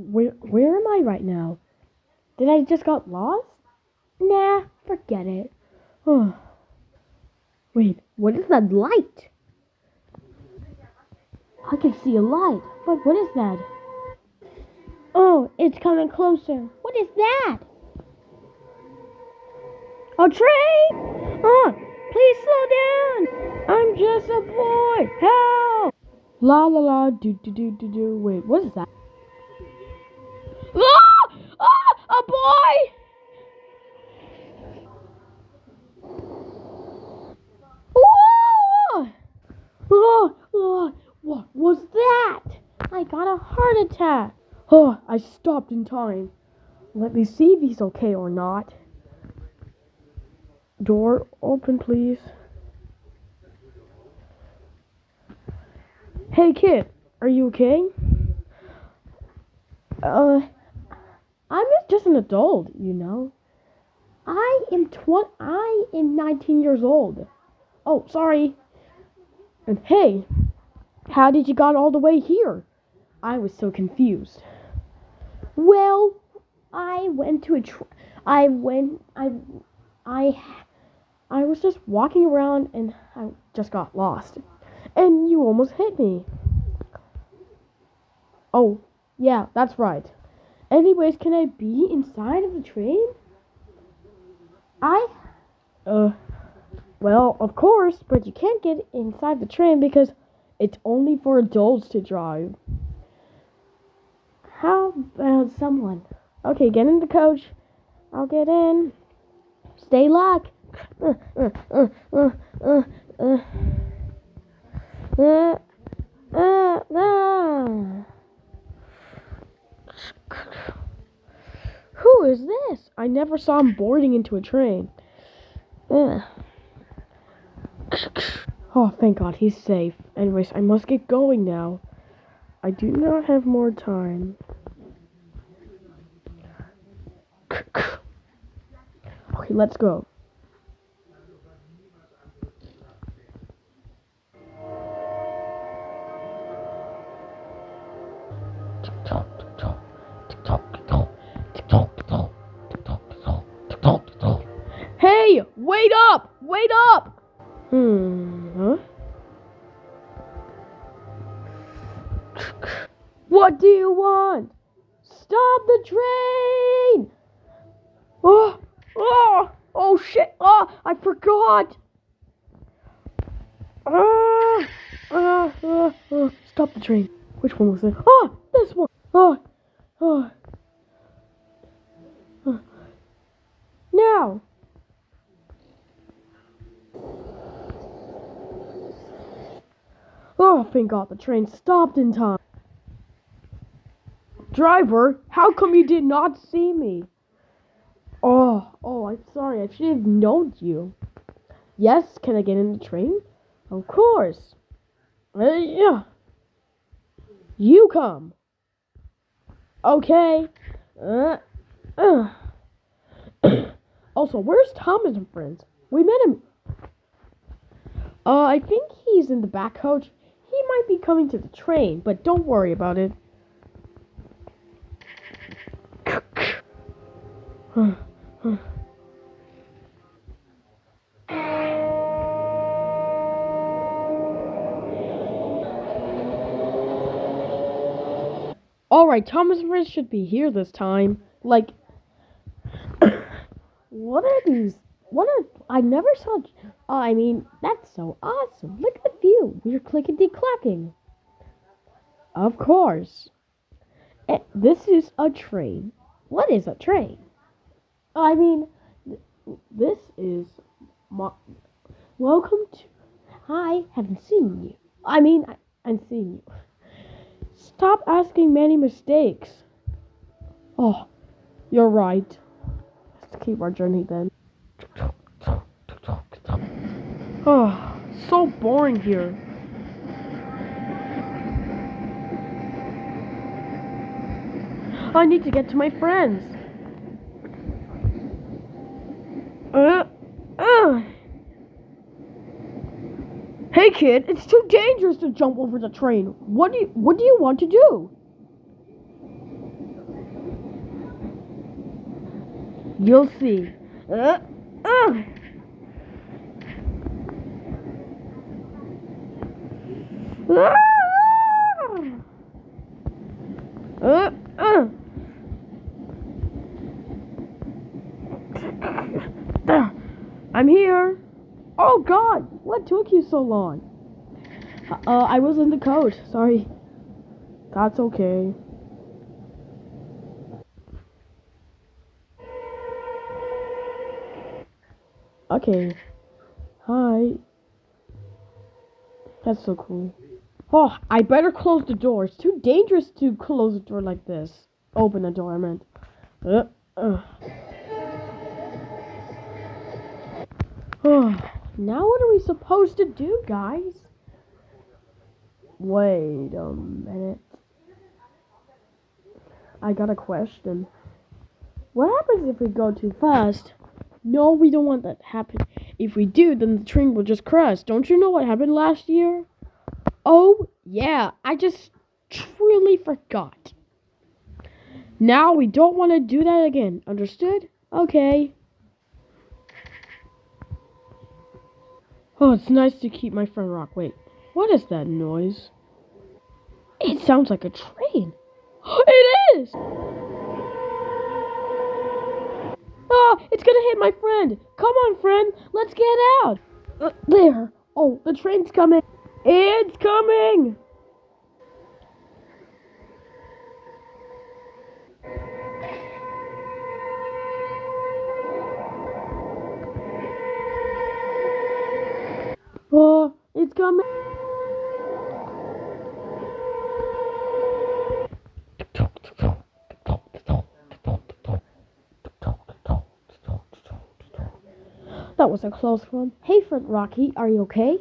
Where am I right now? Did I just got lost? Nah, forget it. Oh, wait, what is that light? I can see a light, but what is that? Oh, it's coming closer. What is that? A train! Oh, please slow down! I'm just a boy. Help! La la la, do do do do do. Wait, what is that? Ah! Ah! A boy! Whoa! Oh, oh, what was that? I got a heart attack. Oh, I stopped in time. Let me see if he's okay or not. Door open, please. Hey, kid, are you okay? Uh, I'm just an adult, you know. I am 19 years old. Oh, sorry. And hey, how did you got all the way here? I was so confused. Well, I went to a I went I was just walking around and I just got lost. And you almost hit me. Oh, yeah, that's right. Anyways, can I be inside of the train? I uh well, of course, but you can't get inside the train because it's only for adults to drive. How about someone? Okay, get in the coach. I'll get in. Stay locked. Uh, uh, uh, uh, uh, uh, uh, Who is this? I never saw him boarding into a train. Uh. Oh, thank God, he's safe. Anyways, I must get going now. I do not have more time. Okay, let's go. Hey, wait up! Wait up! Huh? What do you want? Stop the train! Oh shit! Oh, I forgot! Stop the train. Which one was it? Oh, this one! Oh. Now! Oh, thank God, the train stopped in time. Driver, how come you did not see me? Oh, I'm sorry. I should have known you. Yes, can I get in the train? Of course. Yeah. You come. Okay. Uh. Also, where's Thomas and friends? We met him. I think he's in the back coach. He might be coming to the train, but don't worry about it. Alright, Thomas and friends should be here this time. Like, what are these? I never saw. I mean, that's so awesome. Look at the view. We're clickety clacking. Of course. This is a train. What is a train? I mean, this is my. Welcome to. I haven't seen you. I'm seeing you. Stop asking many mistakes. Oh, you're right. Let's keep our journey then. Oh, so boring here. I need to get to my friends. Hey kid, it's too dangerous to jump over the train. What do you want to do? You'll see. Uh, uh. Ah! Uh, uh. I'm here. Oh God, what took you so long? I was in the code. Sorry. That's okay. Okay. Hi. That's so cool. Oh, I better close the door. It's too dangerous to close the door like this. Open the door, I meant. Uh, uh. Oh, now what are we supposed to do, guys? Wait a minute. I got a question. What happens if we go too fast? No, we don't want that to happen. If we do, then the train will just crash. Don't you know what happened last year? Oh, yeah, I just truly forgot. Now we don't want to do that again. Understood? Okay. Oh, it's nice to keep my friend Rock. Wait, what is that noise? It sounds like a train. It is! Ah, it's gonna hit my friend. Come on, friend. Let's get out. There. Oh, the train's coming. It's coming. Oh, it's coming. That was a close one. Hey, friend Rocky, are you okay?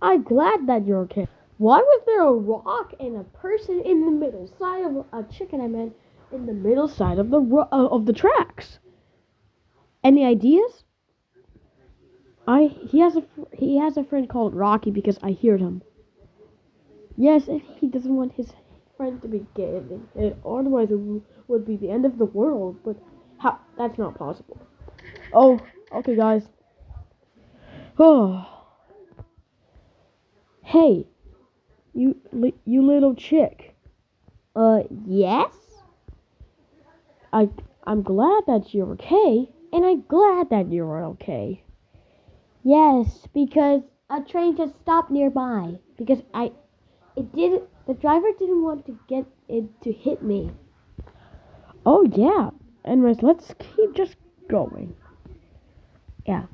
I'm glad that you're okay. Why was there a rock and a person in the middle side of a chicken? I meant in the middle side of the tracks. Any ideas? He has a friend called Rocky because I heard him. Yes, and he doesn't want his friend to be gay. Otherwise, it would be the end of the world. But how? That's not possible. Oh, okay, guys. Oh, hey, you little chick. Yes. I I'm glad that you're okay, and I'm glad that you're okay. Yes, because a train just stopped nearby. Because the driver didn't want to get it to hit me. Oh yeah. Anyways, let's keep just going. Yeah.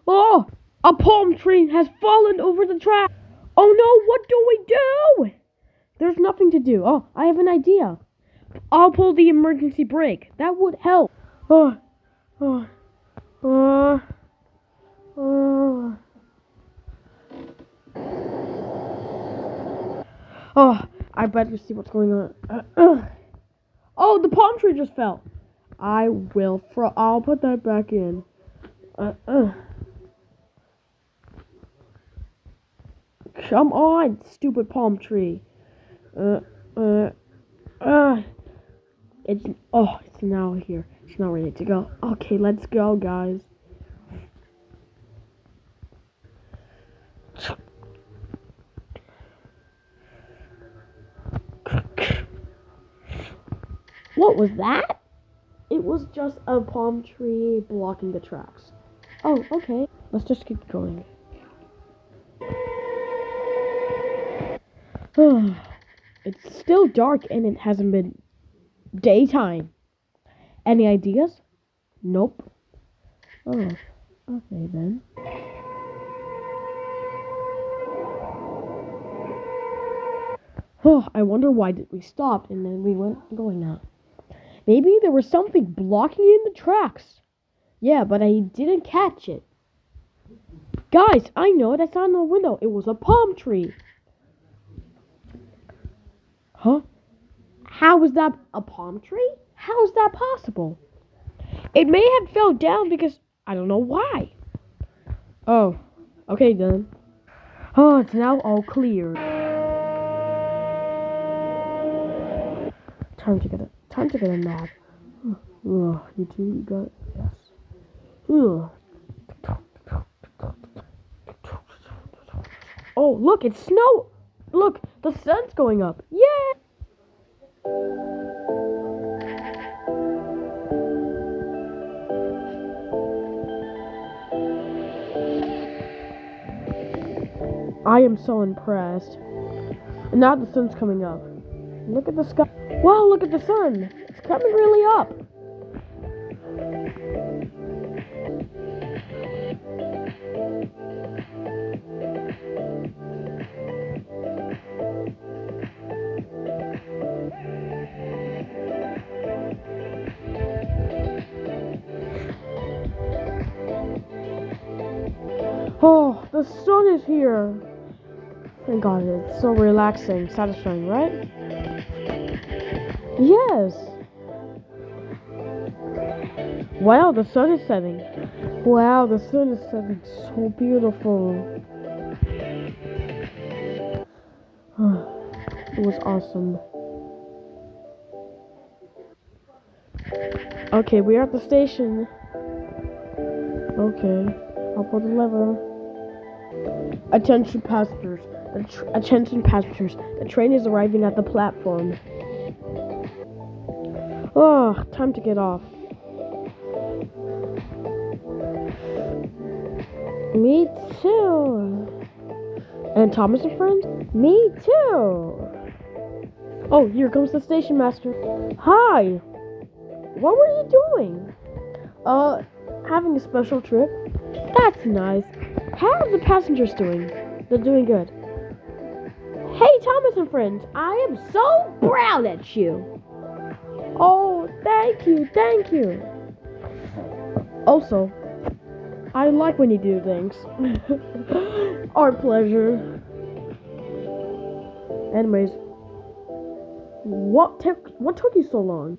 Oh, a palm tree has fallen over the track. Oh no, what do we do? There's nothing to do. Oh, I have an idea. I'll pull the emergency brake. That would help. Oh, oh, oh, oh. Oh, I better see what's going on. Oh, the palm tree just fell. I'll put that back in. Come on, stupid palm tree. Uh, uh, uh. It's now here. It's now ready to go. Okay, let's go, guys. What was that? It was just a palm tree blocking the tracks. Oh, okay. Let's just keep going. It's still dark and it hasn't been daytime. Any ideas? Nope. Oh, okay then. Oh, I wonder why did we stop and then we went going now. Maybe there was something blocking in the tracks. Yeah, but I didn't catch it. Guys, I know that's on the window. It was a palm tree. Huh? How is that a palm tree? How is that possible? It may have fell down because I don't know why. Oh, okay then. Oh, it's now all clear. Time to get a nap. Ugh, you too, you got it? Yes. Ugh. Oh, look, it's snow. Look, the sun's going up. Yay! I am so impressed. And now the sun's coming up. Look at the sky. Wow, look at the sun. It's coming really up. Oh, the sun is here. Thank God, it's so relaxing, satisfying, right? Yes. Wow, the sun is setting. Wow, the sun is setting. So beautiful. It was awesome. Okay, we are at the station. Okay, I'll pull the lever. Attention passengers. Attention passengers. The train is arriving at the platform. Oh, time to get off. Me too. And Thomas and friends? Me too. Oh, here comes the station master. Hi. What were you doing? Having a special trip. That's nice. How are the passengers doing? They're doing good. Hey, Thomas and friends, I am so proud at you. Oh, thank you, thank you. Also, I like when you do things. Our pleasure. Anyways, what took you so long?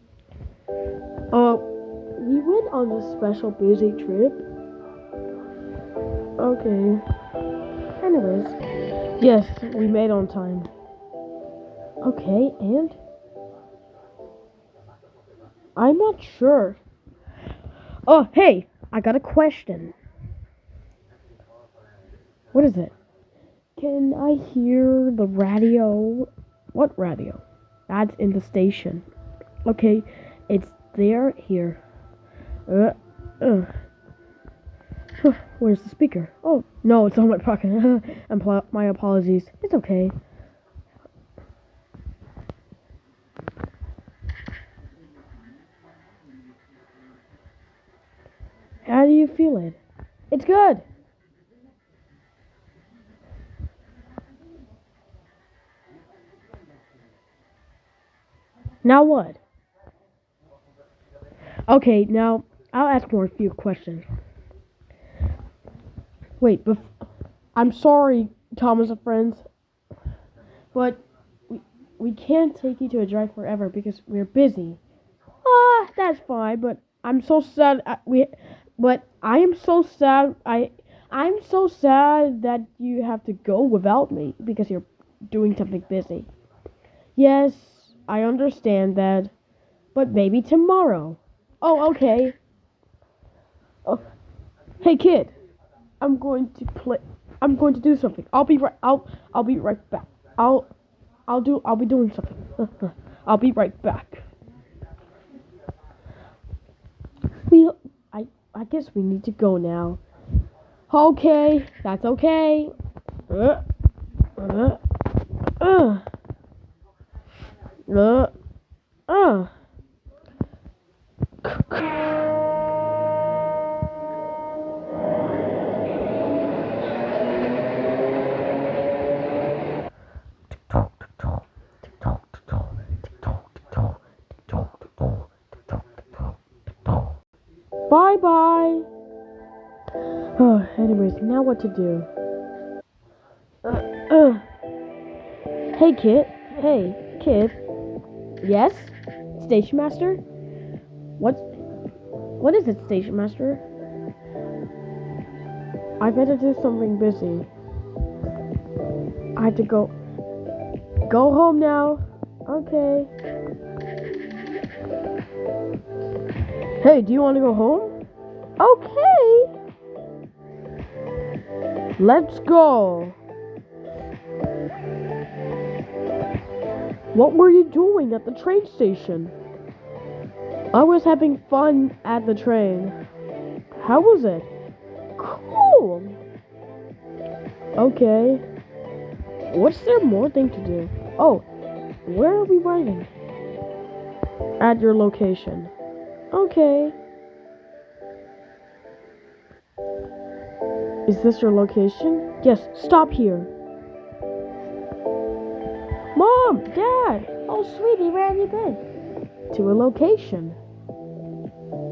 We went on a special busy trip. Okay. Anyways, yes, we made on time. Okay, and I'm not sure. Oh, hey, I got a question. What is it? Can I hear the radio? What radio? That's in the station. Okay, it's there, here. Where's the speaker? Oh, no, it's on my pocket. My apologies. It's okay. How do you feel it? It's good. Now what? Okay, now I'll ask more a few questions. Wait, I'm sorry, Thomas and friends, but we can't take you to a drive forever because we're busy. That's fine, but I'm so sad. But I am so sad. I'm so sad that you have to go without me because you're doing something busy. Yes, I understand that, but maybe tomorrow. Oh, okay. Oh, hey, kid. I'm going to play. I'm going to do something. I'll be right. I'll be right back. I'll be doing something. I'll be right back. I guess we need to go now. Okay, that's okay. Uh, uh, uh, uh, uh. Bye bye. Anyways, now what to do? Hey kid. Hey kid. Yes, station master. What is it, station master? I better do something busy. I have to go home now. Okay. Hey, do you want to go home? Okay. Let's go. What were you doing at the train station? I was having fun at the train. How was it? Cool. Okay. What's there more thing to do? Oh, where are we riding? At your location. Okay. Is this your location? Yes, stop here. Mom! Dad! Oh, sweetie, where have you been? To a location.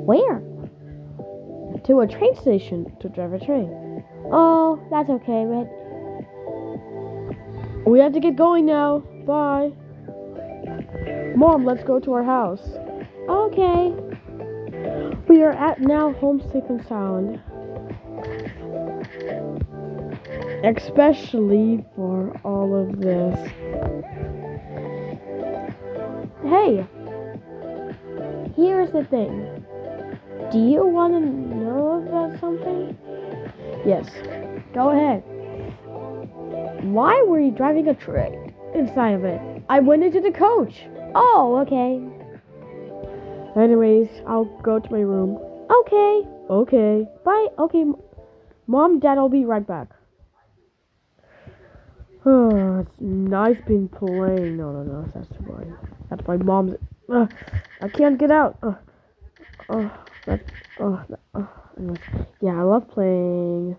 Where? To a train station to drive a train. Oh, that's okay, Red. We have to get going now. Bye. Mom, let's go to our house. Okay. We are at now home safe and sound. Especially for all of this. Hey, here's the thing. Do you want to know about something? Yes, go ahead. Why were you driving a train inside of it? I went into the coach. Oh, okay. Anyways, I'll go to my room. Okay. Okay. Bye. Okay. Mom, Dad, I'll be right back. Oh, it's nice being playing. No, that's too boring. That's my mom's. I can't get out. Anyways. Yeah, I love playing.